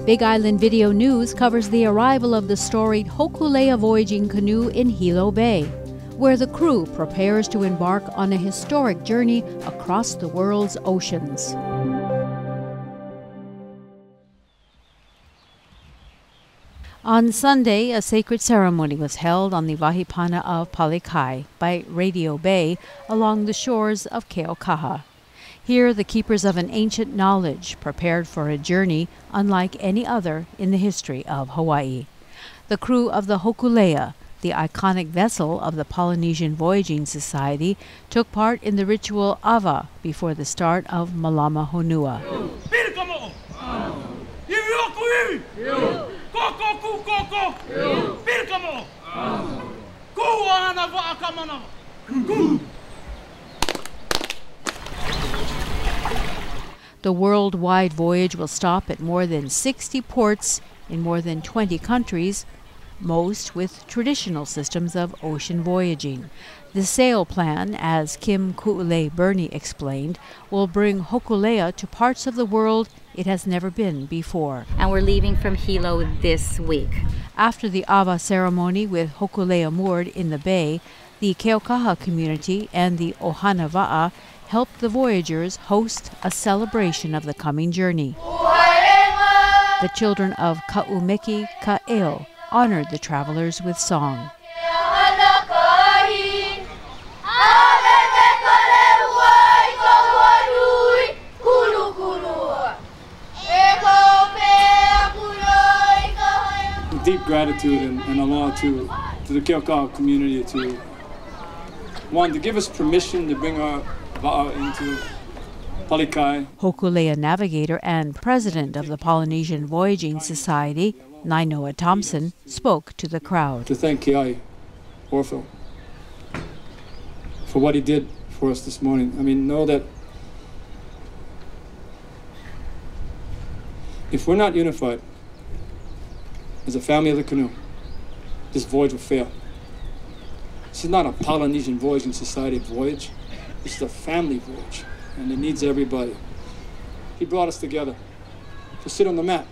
Big Island Video News covers the arrival of the storied Hōkūleʻa voyaging canoe in Hilo Bay, where the crew prepares to embark on a historic journey across the world's oceans. On Sunday, a sacred ceremony was held on the Wahipana of Palikai by Radio Bay along the shores of Keaukaha. Here, the keepers of an ancient knowledge prepared for a journey unlike any other in the history of Hawaii. The crew of the Hōkūleʻa, the iconic vessel of the Polynesian Voyaging Society, took part in the ritual Awa before the start of Malama Honua. The worldwide voyage will stop at more than 60 ports in more than 20 countries, most with traditional systems of ocean voyaging. The sail plan, as Kim Ku'ule Burney explained, will bring Hōkūleʻa to parts of the world it has never been before. And we're leaving from Hilo this week. After the Awa ceremony with Hōkūleʻa moored in the bay, the Keaukaha community and the Ohana Wa'a helped the voyagers host a celebration of the coming journey. The children of Ka'umeki Ka'eo honored the travelers with song. Deep gratitude and aloha to the Keaukaha community to give us permission to bring our wa'a into Palikai. Hōkūleʻa navigator and president of the Polynesian Voyaging Society, Nainoa Thompson, spoke to the crowd. To thank Keai Orfil for what he did for us this morning. I mean, know that if we're not unified as a family of the canoe, this voyage will fail. This is not a Polynesian Voyaging Society voyage. This is a family voyage, and it needs everybody. He brought us together to sit on the mat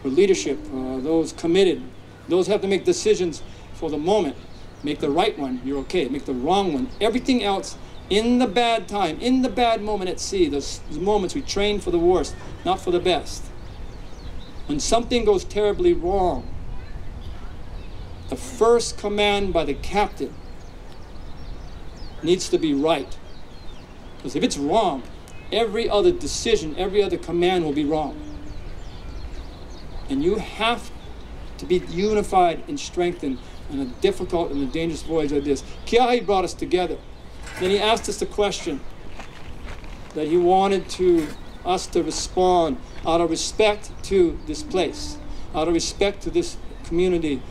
with leadership, those committed, those have to make decisions for the moment. Make the right one, you're okay. Make the wrong one. Everything else, in the bad time, in the bad moment at sea, those moments we train for the worst, not for the best. When something goes terribly wrong, the first command by the captain needs to be right. Because if it's wrong, every other decision, every other command will be wrong. And you have to be unified and strengthened in a difficult and a dangerous voyage like this. Keahi brought us together. Then he asked us a question that he wanted us to respond out of respect to this place, out of respect to this community.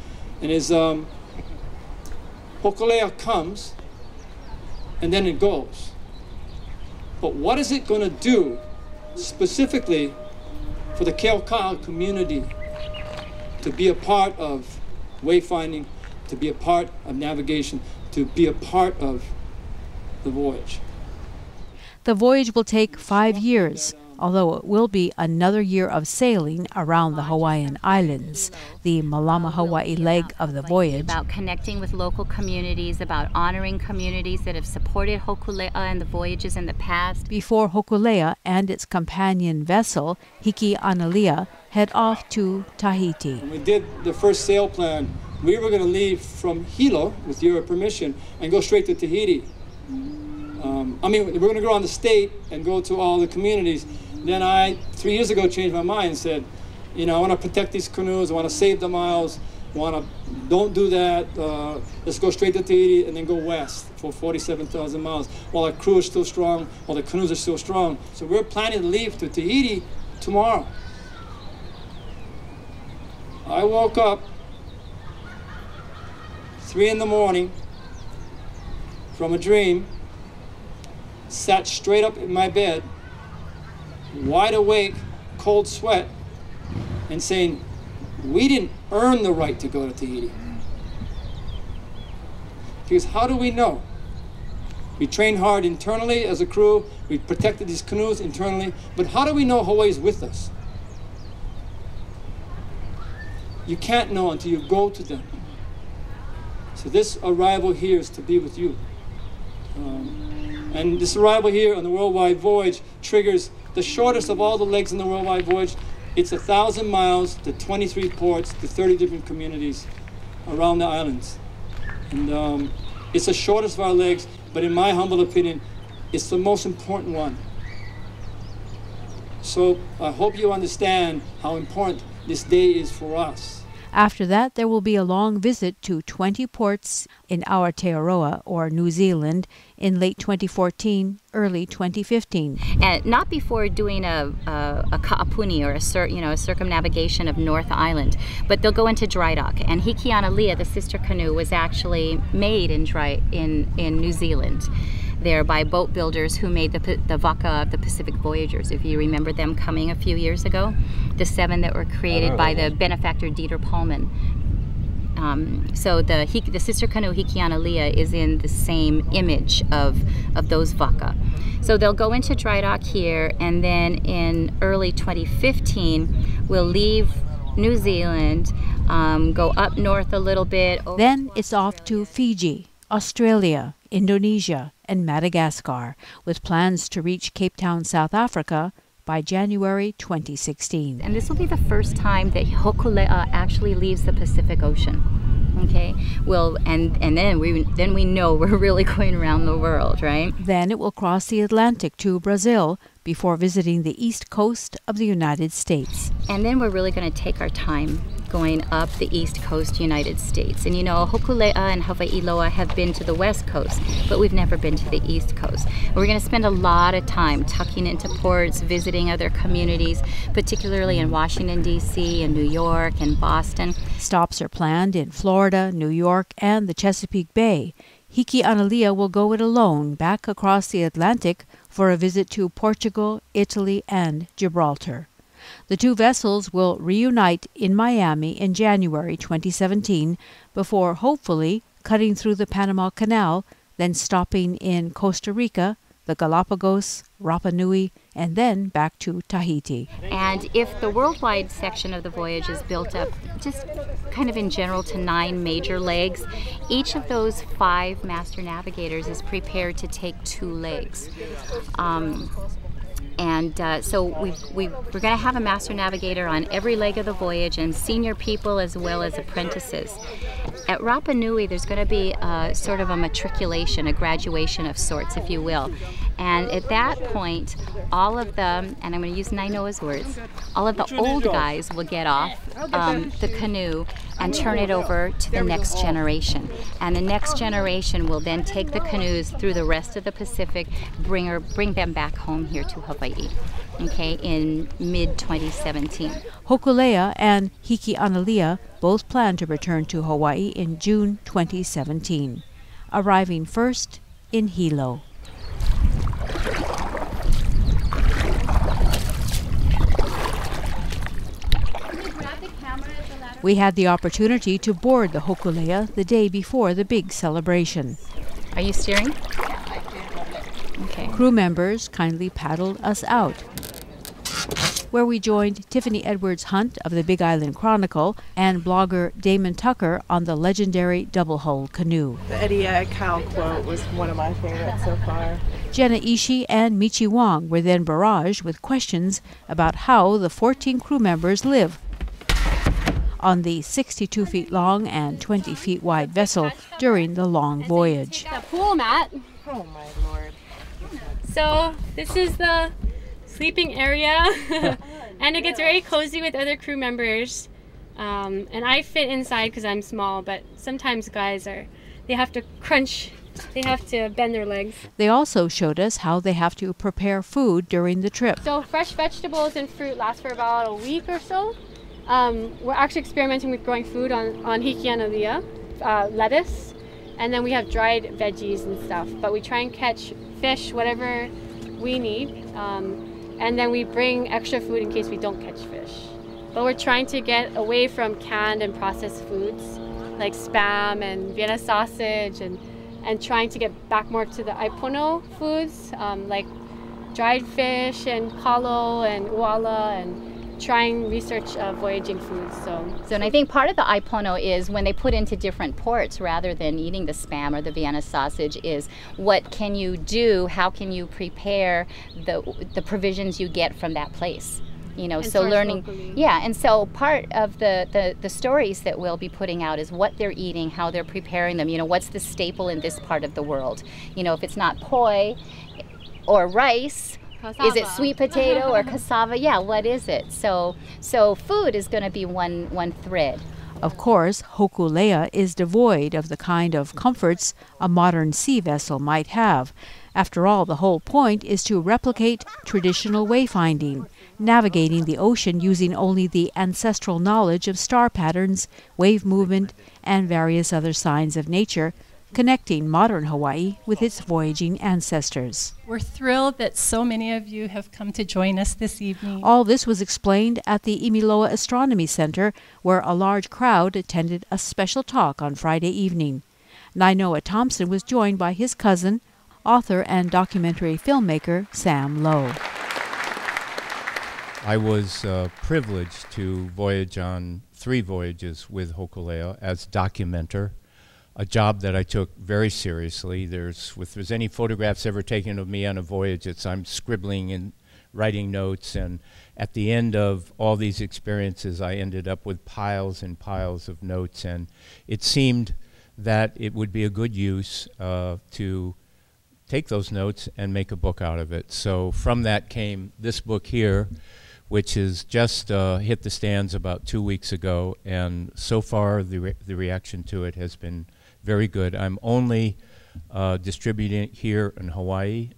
And his Hōkūleʻa comes, and then it goes. But what is it going to do specifically for the Keaukaha community to be a part of wayfinding, to be a part of navigation, to be a part of the voyage? The voyage will take 5 years, although it will be another year of sailing around the Hawaiian Islands, the Malama Hawaii leg of the voyage. About connecting with local communities, about honoring communities that have supported Hōkūleʻa and the voyages in the past. Before Hōkūleʻa and its companion vessel, Hiki Analia, head off to Tahiti. When we did the first sail plan, we were going to leave from Hilo, with your permission, and go straight to Tahiti. We're going to go on the state and go to all the communities. Then I, 3 years ago, changed my mind and said, I want to protect these canoes, I want to save the miles, don't do that, let's go straight to Tahiti and then go west for 47,000 miles while our crew is still strong, while the canoes are still strong. So we're planning to leave to Tahiti tomorrow. I woke up 3 in the morning from a dream, sat straight up in my bed, wide awake, cold sweat, and saying, we didn't earn the right to go to Tahiti. Because how do we know We train hard internally as a crew. We protected these canoes internally. But how do we know Hawaii is with us? You can't know until you go to them. So this arrival here is to be with you. And this arrival here on the worldwide voyage triggers the shortest of all the legs in the worldwide voyage. It's 1,000 miles to 23 ports to 30 different communities around the islands. And it's the shortest of our legs, but in my humble opinion, it's the most important one. So I hope you understand how important this day is for us. After that, there will be a long visit to 20 ports in Aotearoa, or New Zealand, in late 2014, early 2015. And not before doing a ka'apuni, or a circumnavigation of North Island, but they'll go into dry dock. And Hīkī-ana-lia, the sister canoe, was actually made in New Zealand there by boat builders who made the Vaka of the Pacific Voyagers. If you remember them coming a few years ago, the 7 that were created by the benefactor Dieter Pullman. So the sister canoe Hīkī-ana-lia is in the same image of those Vaka. So they'll go into dry dock here, and then in early 2015 we'll leave New Zealand, go up north a little bit. Then it's off to Fiji, Australia, Indonesia, and Madagascar, with plans to reach Cape Town, South Africa by January 2016. And this will be the first time that Hōkūleʻa actually leaves the Pacific Ocean. Okay, well, and then we know we're really going around the world, right? Then it will cross the Atlantic to Brazil before visiting the east coast of the United States. And then we're really going to take our time going up the east coast United States. And you know, Hōkūleʻa and Hawaii Loa have been to the west coast, but we've never been to the east coast. And we're going to spend a lot of time tucking into ports, visiting other communities, particularly in Washington, D.C., and New York, and Boston. Stops are planned in Florida, New York, and the Chesapeake Bay. Hīkī-ana-lia will go it alone back across the Atlantic for a visit to Portugal, Italy, and Gibraltar. The two vessels will reunite in Miami in January 2017 before hopefully cutting through the Panama Canal, then stopping in Costa Rica, the Galapagos, Rapa Nui, and then back to Tahiti. And if the worldwide section of the voyage is built up just kind of in general to 9 major legs, each of those 5 master navigators is prepared to take 2 legs. So we're going to have a master navigator on every leg of the voyage, and senior people as well as apprentices. At Rapa Nui, there's going to be sort of a matriculation, a graduation of sorts, if you will. And at that point, all of them, and I'm going to use Nainoa's words, all of the old guys will get off the canoe and turn it over to the next generation. And the next generation will then take the canoes through the rest of the Pacific, bring them back home here to Hawaii, okay, in mid-2017. Hōkūleʻa and Hīkī-ana-lia both plan to return to Hawaii in June 2017, arriving first in Hilo. We had the opportunity to board the Hōkūleʻa the day before the big celebration. Are you steering? Okay. Crew members kindly paddled us out, where we joined Tiffany Edwards Hunt of the Big Island Chronicle and blogger Damon Tucker on the legendary double-hull canoe. The Eddie Cow quote was one of my favorites so far. Jenna Ishii and Michi Wong were then barraged with questions about how the 14 crew members live on the 62 feet long and 20 feet wide vessel during the long voyage. The pool mat. Oh my lord. So this is the sleeping area and it gets very cozy with other crew members. And I fit inside because I'm small, but sometimes guys they have to crunch, they have to bend their legs. They also showed us how they have to prepare food during the trip. So fresh vegetables and fruit last for about a week or so. We're actually experimenting with growing food on Hīkī-ana-lia, lettuce, and then we have dried veggies and stuff. But we try and catch fish, whatever we need, and then we bring extra food in case we don't catch fish. But we're trying to get away from canned and processed foods like Spam and Vienna sausage and trying to get back more to the Aipono foods, like dried fish and kalo and uala, and trying research voyaging foods. And I think part of the Aipono is when they put into different ports rather than eating the Spam or the Vienna sausage is what can you do, how can you prepare the provisions you get from that place. You know, And so source learning, locally. yeah, and so part of the stories that we'll be putting out is what they're eating, how they're preparing them, you know, what's the staple in this part of the world. You know, if it's not poi or rice, is it Cassava. sweet potato or cassava? Yeah, what is it? So food is going to be one thread. Of course, Hōkūleʻa is devoid of the kind of comforts a modern sea vessel might have. After all, the whole point is to replicate traditional wayfinding, navigating the ocean using only the ancestral knowledge of star patterns, wave movement, and various other signs of nature, connecting modern Hawaii with its voyaging ancestors. We're thrilled that so many of you have come to join us this evening. All this was explained at the Imiloa Astronomy Center, where a large crowd attended a special talk on Friday evening. Nainoa Thompson was joined by his cousin, author and documentary filmmaker Sam Lowe. I was privileged to voyage on 3 voyages with Hōkūleʻa as documenter, a job that I took very seriously. If there's any photographs ever taken of me on a voyage, I'm scribbling and writing notes, and at the end of all these experiences I ended up with piles and piles of notes, and it seemed that it would be a good use to take those notes and make a book out of it. So from that came this book here, which has just hit the stands about 2 weeks ago, and so far the reaction to it has been very good. I'm only distributing it here in Hawaii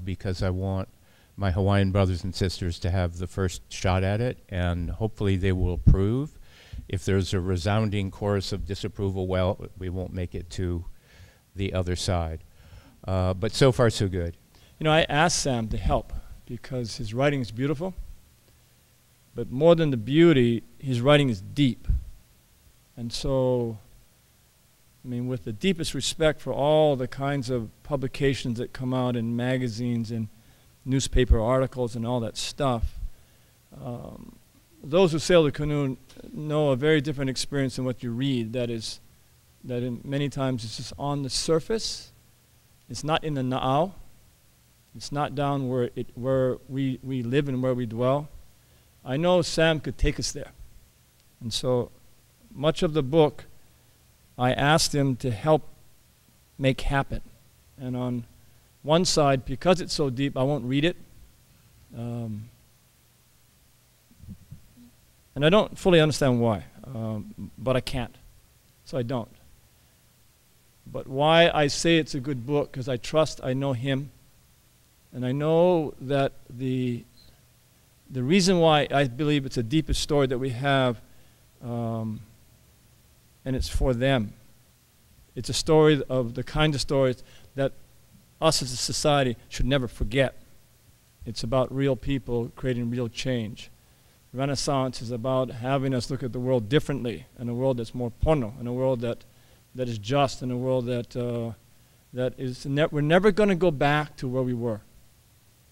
because I want my Hawaiian brothers and sisters to have the first shot at it, and hopefully they will approve. If there's a resounding chorus of disapproval, well, we won't make it to the other side. But so far, so good. You know, I asked Sam to help because his writing is beautiful, but more than the beauty, his writing is deep. And so, I mean, with the deepest respect for all the kinds of publications that come out in magazines and newspaper articles and all that stuff, those who sail the canoe know a very different experience than what you read. That many times it's just on the surface. It's not in the na'au. It's not down where we live and where we dwell. I know Sam could take us there. And so much of the book I asked him to help make happen. And on one side, because it's so deep, I won't read it. And I don't fully understand why, but I can't. So I don't. But why I say it's a good book, because I know him. And I know that the reason why I believe it's the deepest story that we have, and it's for them. It's a story of the kind of stories that us as a society should never forget. It's about real people creating real change. Renaissance is about having us look at the world differently, and a world that's more pono, and a world that is just, and a world that is we're never going to go back to where we were.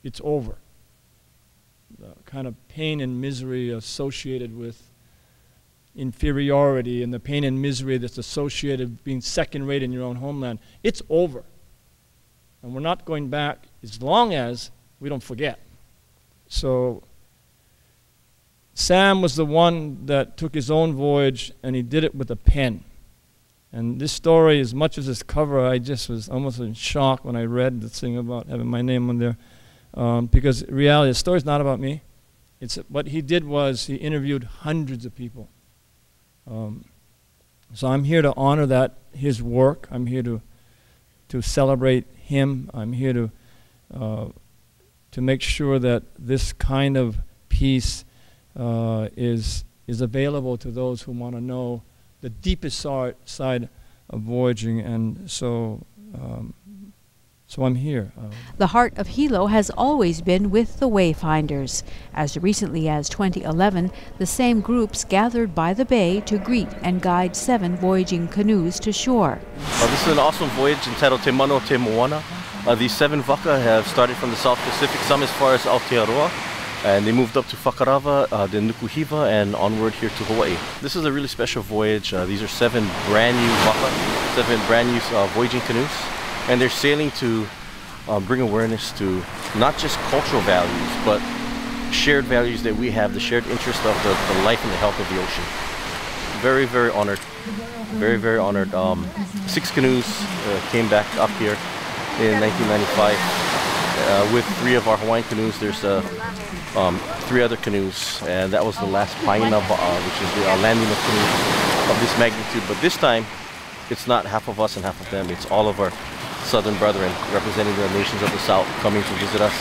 It's over. The kind of pain and misery associated with inferiority and the pain and misery that's associated with being second-rate in your own homeland, it's over. And we're not going back as long as we don't forget. So Sam was the one that took his own voyage, and he did it with a pen. And this story, as much as this cover, I just was almost in shock when I read the thing about having my name on there. Because in reality, the story's not about me. What he did was he interviewed hundreds of people. So I'm here to honor his work. I'm here to celebrate him. I'm here to make sure that this kind of piece is available to those who want to know the deepest side of voyaging. And so So I'm here. The heart of Hilo has always been with the wayfinders. As recently as 2011, the same groups gathered by the bay to greet and guide 7 voyaging canoes to shore. This is an awesome voyage entitled Te Mano Te Moana. These 7 waka have started from the South Pacific, some as far as Aotearoa, and they moved up to Whakarava, then Nukuhiva, and onward here to Hawaii. This is a really special voyage. These are 7 brand new waka, 7 brand new voyaging canoes. And they're sailing to bring awareness to not just cultural values, but shared values that we have, the shared interest of the life and the health of the ocean. Very, very honored. Very, very honored. 6 canoes came back up here in 1995 with 3 of our Hawaiian canoes. There's 3 other canoes, and that was the last paina, which is the landing of canoes of this magnitude. But this time, it's not half of us and half of them. It's all of our Southern brethren representing the nations of the South coming to visit us.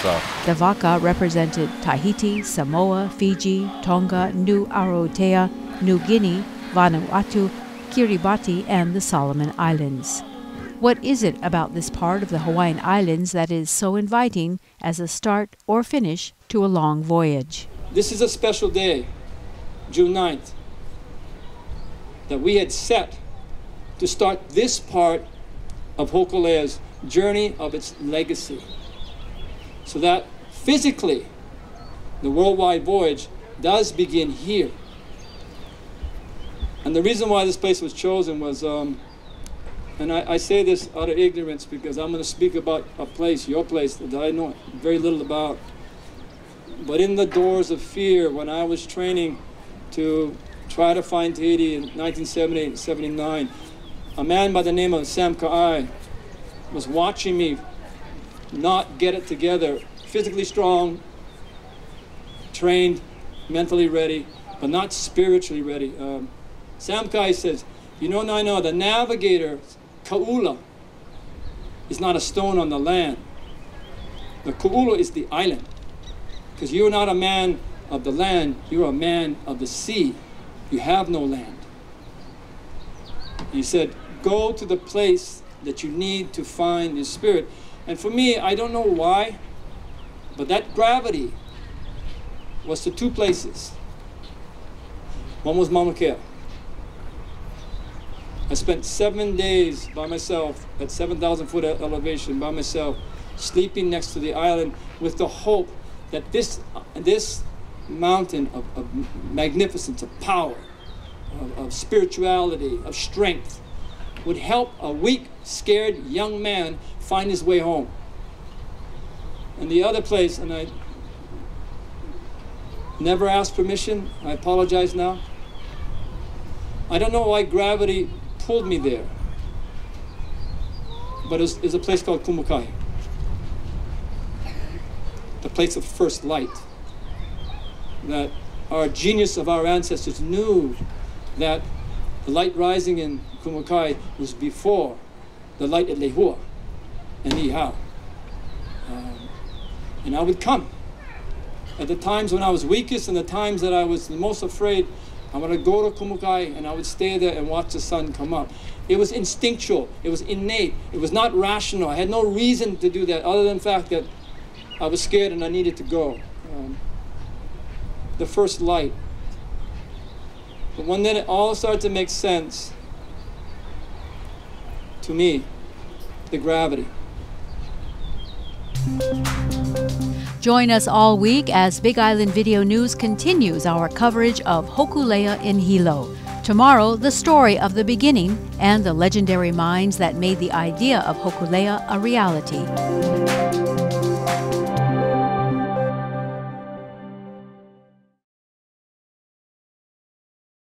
The waka represented Tahiti, Samoa, Fiji, Tonga, New Aotearoa, New Guinea, Vanuatu, Kiribati, and the Solomon Islands. What is it about this part of the Hawaiian Islands that is so inviting as a start or finish to a long voyage? This is a special day, June 9th, that we had set to start this part of Hōkūleʻa's journey of its legacy. So that physically, the worldwide voyage does begin here. And the reason why this place was chosen was, and I say this out of ignorance because I'm going to speak about a place, your place, that I know very little about. But in the doors of fear, when I was training to try to find Tahiti in 1978 and 79, a man by the name of Sam Ka'ai was watching me not get it together, physically strong, trained, mentally ready, but not spiritually ready. Sam Ka'ai says, you know, Naino, the navigator, Ka'ula, is not a stone on the land. The Ka'ula is the island. Because you're not a man of the land, you're a man of the sea. You have no land. He said, go to the place that you need to find your spirit. And for me, I don't know why, but that gravity was to 2 places. One was Mauna Kea. I spent 7 days by myself at 7,000 foot elevation by myself, sleeping next to the island with the hope that this mountain of magnificence, of power, of spirituality, of strength, would help a weak, scared young man find his way home. And the other place, and I never asked permission, I apologize now. I don't know why gravity pulled me there, but it's a place called Kumukai, the place of first light. That our genius of our ancestors knew that the light rising in Kumukai was before the light at Lehua and Ihau. And I would come. At the times when I was weakest and the times that I was the most afraid, I would go to Kumukai and I would stay there and watch the sun come up. It was instinctual, it was innate, it was not rational. I had no reason to do that other than the fact that I was scared and I needed to go. The first light. But when then it all started to make sense, to me, the gravity. Join us all week as Big Island Video News continues our coverage of Hōkūleʻa in Hilo. Tomorrow, the story of the beginning and the legendary minds that made the idea of Hōkūleʻa a reality.